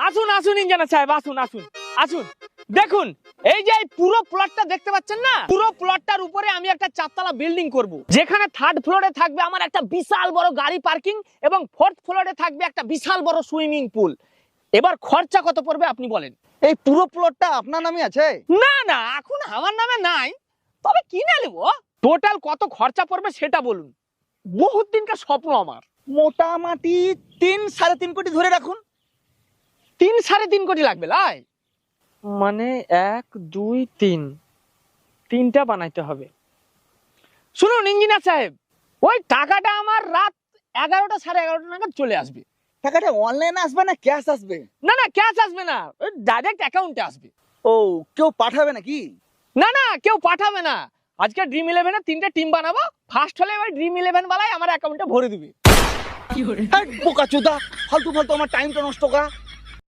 আসুন আসুন ইঞ্জিনিয়ার সাহেব, আসুন আসুন আসুন। দেখুন এই যে এই পুরো প্লটটা দেখতে পাচ্ছেন না, পুরো প্লটটার উপরে আমি একটা চারতলা বিল্ডিং করব, যেখানে থার্ড ফ্লোরে থাকবে আমার একটা বিশাল বড় গাড়ি পার্কিং এবং ফোর্থ ফ্লোরে থাকবে একটা বিশাল বড় সুইমিং পুল। এবার খরচা কত পড়বে আপনি বলেন? এই পুরো প্লটটা আপনার নামে আছে? না না, এখন আমার নামে নাই, তবে কিনে নেব। টোটাল কত খরচা পড়বে সেটা বলুন, বহুত দিনকার স্বপ্ন আমার। মোটামুটি 3-3.5 কোটি ধরে রাখুন। 3-3.5 কোটি লাগবে লাই? মানে 1 2 3, তিনটা বানাইতে হবে। শুনুন ইঞ্জিনিয়ার সাহেব, ওই টাকাটা আমার রাত 11টা 11:30 নাগাদ চলে আসবে। টাকাটা অনলাইনে আসবে না ক্যাশ আসবে? না না, ক্যাশ আসবে না, ওই ডাইরেক্ট অ্যাকাউন্টে আসবে। ও, কেউ পাঠাবে নাকি? না না, কেউ পাঠাবে না। আজকে ড্রিম 11-এ 3টে টিম বানাবো, ফার্স্ট হলে ওই ড্রিম 11 বালাই আমার অ্যাকাউন্টে ভরে দিবে। বোকাচোদা, ফালতু ফালতু আমার টাইমটা নষ্ট করা।